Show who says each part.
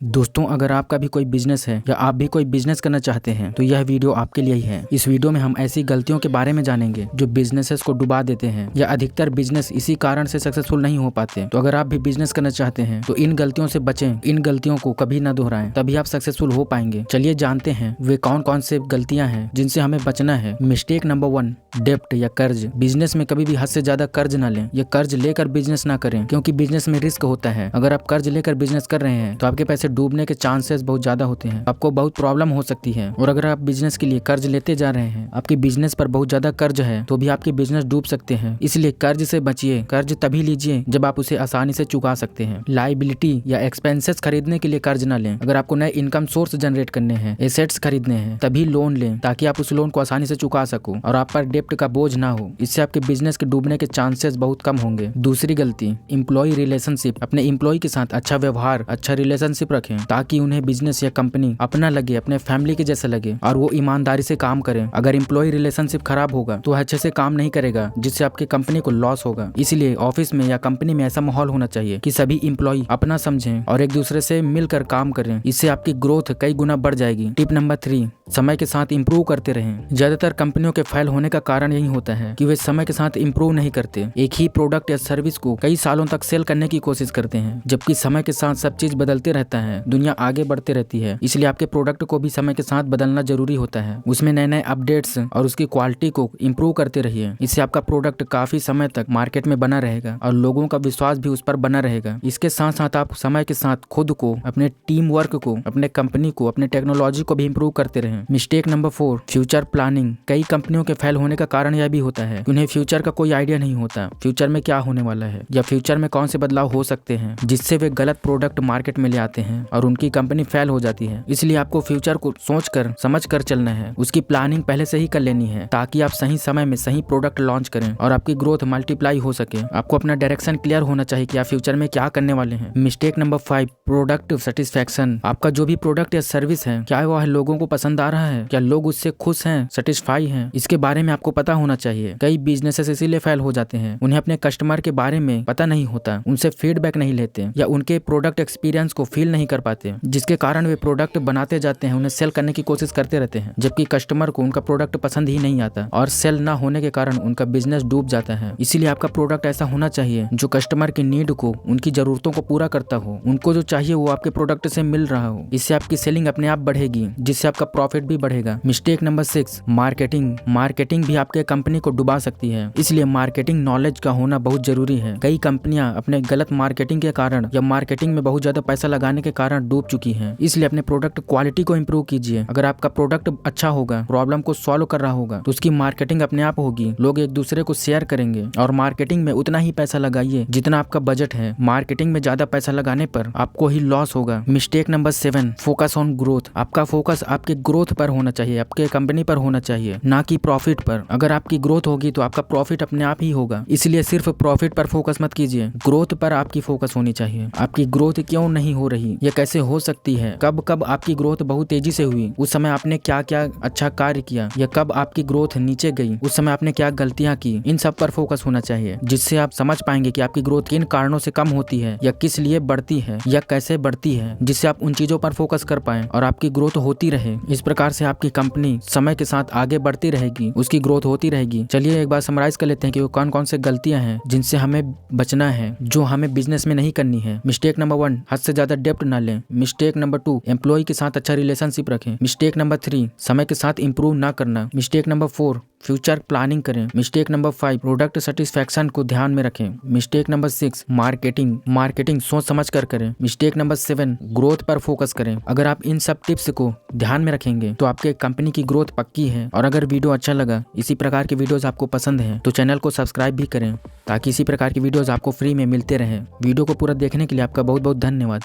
Speaker 1: दोस्तों, अगर आपका भी कोई बिजनेस है या आप भी कोई बिजनेस करना चाहते हैं तो यह वीडियो आपके लिए ही है। इस वीडियो में हम ऐसी गलतियों के बारे में जानेंगे जो बिजनेसेस को डुबा देते हैं या अधिकतर बिजनेस इसी कारण से सक्सेसफुल नहीं हो पाते। तो अगर आप भी बिजनेस करना चाहते हैं तो इन गलतियों से बचें, इन गलतियों को कभी ना दोहराएं, तभी आप सक्सेसफुल हो पाएंगे। चलिए जानते हैं वे कौन कौन से गलतियां हैं जिनसे हमें बचना है। मिस्टेक नंबर 1, डेप्ट या कर्ज। बिजनेस में कभी भी हद से ज्यादा कर्ज ना लें या कर्ज लेकर बिजनेस ना करें, क्योंकि बिजनेस में रिस्क होता है। अगर आप कर्ज लेकर बिजनेस कर रहे हैं तो आपके पैसे डूबने के चांसेस बहुत ज्यादा होते हैं, आपको बहुत प्रॉब्लम हो सकती है। और अगर आप बिजनेस के लिए कर्ज लेते जा रहे हैं, आपके बिजनेस पर बहुत ज्यादा कर्ज है, तो भी आपके बिजनेस डूब सकते हैं। इसलिए कर्ज से बचिए। कर्ज तभी लीजिए जब आप उसे आसानी से चुका सकते हैं। लायबिलिटी या एक्सपेंसेस खरीदने के लिए कर्ज ना लें। अगर आपको नए इनकम सोर्स जनरेट करने हैं, एसेट्स खरीदने हैं, तभी लोन लें, ताकि आप उस लोन को आसानी से चुका सको और आप पर डेप्ट का बोझ ना हो। इससे आपके बिजनेस के डूबने के चांसेस बहुत कम होंगे। दूसरी गलती, एम्प्लॉय रिलेशनशिप। अपने एम्प्लॉय के साथ अच्छा व्यवहार, अच्छा रिलेशनशिप रखें, ताकि उन्हें बिजनेस या कंपनी अपना लगे, अपने फैमिली के जैसा लगे और वो ईमानदारी से काम करें। अगर एम्प्लॉय रिलेशनशिप खराब होगा तो अच्छे से काम नहीं करेगा, जिससे आपकी कंपनी को लॉस होगा। इसलिए ऑफिस में या कंपनी में ऐसा माहौल होना चाहिए कि सभी एम्प्लॉय अपना समझें और एक दूसरे से मिलकर काम करें। इससे आपकी ग्रोथ कई गुना बढ़ जाएगी। टिप नंबर 3, समय के साथ इम्प्रूव करते रहें। ज्यादातर कंपनियों के फेल होने का कारण यही होता है कि वे समय के साथ इम्प्रूव नहीं करते। एक ही प्रोडक्ट या सर्विस को कई सालों तक सेल करने की कोशिश करते हैं, जबकि समय के साथ सब चीज बदलते रहता है, दुनिया आगे बढ़ते रहती है। इसलिए आपके प्रोडक्ट को भी समय के साथ बदलना जरूरी होता है। उसमें नए नए अपडेट्स और उसकी क्वालिटी को इम्प्रूव करते रहिए। इससे आपका प्रोडक्ट काफी समय तक मार्केट में बना रहेगा और लोगों का विश्वास भी उस पर बना रहेगा। इसके साथ साथ आप समय के साथ खुद को, अपने टीम वर्क को, अपने कंपनी को, अपने टेक्नोलॉजी को भी इम्प्रूव करते रहें। Mistake number 4, future planning. कई कंपनियों के फेल होने का कारण यह भी होता है कि उन्हें फ्यूचर का कोई आइडिया नहीं होता। फ्यूचर में क्या होने वाला है या फ्यूचर में कौन से बदलाव हो सकते हैं, जिससे वे गलत प्रोडक्ट मार्केट में ले आते हैं और उनकी कंपनी फेल हो जाती है। इसलिए आपको फ्यूचर को सोचकर समझकर चलना है। उसकी प्लानिंग पहले से ही कर लेनी है, ताकि आप सही समय में सही प्रोडक्ट लॉन्च करें और आपकी ग्रोथ मल्टीप्लाई हो सके। आपको अपना डायरेक्शन क्लियर होना चाहिए कि आप फ्यूचर में क्या करने वाले हैं। Mistake number 5, product satisfaction. आपका जो भी प्रोडक्ट या सर्विस है, क्या वह लोगों को पसंद आ रहा है, क्या लोग उससे खुश हैं, सेटिस्फाई हैं, इसके बारे में आपको पता होना चाहिए। कई बिजनेसेस इसीलिए फेल हो जाते हैं, उन्हें अपने कस्टमर के बारे में पता नहीं होता, उनसे फीडबैक नहीं लेते या उनके प्रोडक्ट एक्सपीरियंस को फील नहीं कर पाते, जिसके कारण वे प्रोडक्ट बनाते जाते हैं, उन्हें सेल करने की कोशिश करते रहते हैं, जबकि कस्टमर को उनका प्रोडक्ट पसंद ही नहीं आता और सेल ना होने के कारण उनका बिजनेस डूब जाता है। इसीलिए आपका प्रोडक्ट ऐसा होना चाहिए जो कस्टमर की नीड को, उनकी जरूरतों को पूरा करता हो। उनको जो चाहिए वो आपके प्रोडक्ट से मिल रहा हो। इससे आपकी सेलिंग अपने आप बढ़ेगी, जिससे आपका प्रॉफिट भी बढ़ेगा। Mistake number 6, marketing. मार्केटिंग भी आपके कंपनी को डुबा सकती है, इसलिए मार्केटिंग नॉलेज का होना बहुत जरूरी है। कई कंपनियां अपने गलत मार्केटिंग के कारण या मार्केटिंग में बहुत ज्यादा पैसा लगाने के कारण डूब चुकी हैं। इसलिए अपने प्रोडक्ट क्वालिटी को इम्प्रूव कीजिए। अगर आपका प्रोडक्ट अच्छा होगा, प्रॉब्लम को सॉल्व कर रहा होगा, तो उसकी मार्केटिंग अपने आप होगी, लोग एक दूसरे को शेयर करेंगे। और मार्केटिंग में उतना ही पैसा लगाइए जितना आपका बजट है। मार्केटिंग में ज्यादा पैसा लगाने पर आपको ही लॉस होगा। Mistake number 7, focus on growth. आपका फोकस आपके ग्रोथ पर होना चाहिए, आपके कंपनी पर होना चाहिए, ना कि प्रॉफिट पर। अगर आपकी ग्रोथ होगी तो आपका प्रॉफिट अपने आप ही होगा। इसलिए सिर्फ प्रॉफिट पर फोकस मत कीजिए, ग्रोथ पर आपकी फोकस होनी चाहिए। आपकी ग्रोथ क्यों नहीं हो रही, यह कैसे हो सकती है, कब कब आपकी ग्रोथ बहुत तेजी से हुई, उस समय आपने क्या क्या अच्छा कार्य किया, या कब आपकी ग्रोथ नीचे गई, उस समय आपने क्या गलतियां की। इन सब पर फोकस होना चाहिए, जिससे आप समझ पाएंगे कि आपकी ग्रोथ किन कारणों से कम होती है या किस लिए बढ़ती है या कैसे बढ़ती है, जिससे आप उन चीजों पर फोकस कर पाए और आपकी ग्रोथ होती रहे। इस प्रकार से आपकी कंपनी समय के साथ आगे बढ़ती रहेगी, उसकी ग्रोथ होती रहेगी। चलिए एक बार समराइज कर लेते हैं कि वो कौन कौन से गलतियां हैं जिनसे हमें बचना है, जो हमें बिजनेस में नहीं करनी है। मिस्टेक नंबर 1, हद से ज्यादा डेप्ट ना लें। मिस्टेक नंबर 2, एम्प्लॉय के साथ अच्छा रिलेशनशिप रखें। मिस्टेक नंबर 3, समय के साथ इम्प्रूव ना करना। मिस्टेक नंबर 4, फ्यूचर प्लानिंग करें। मिस्टेक नंबर 5, प्रोडक्ट सेटिस्फैक्शन को ध्यान में रखें। मिस्टेक नंबर 6, मार्केटिंग सोच समझ कर करें। मिस्टेक नंबर 7, ग्रोथ पर फोकस करें। अगर आप इन सब टिप्स को ध्यान में रखेंगे तो आपके कंपनी की ग्रोथ पक्की है। और अगर वीडियो अच्छा लगा, इसी प्रकार के वीडियोस आपको पसंद हैं, तो चैनल को सब्सक्राइब भी करें, ताकि इसी प्रकार की वीडियोस आपको फ्री में मिलते रहें। वीडियो को पूरा देखने के लिए आपका बहुत बहुत धन्यवाद।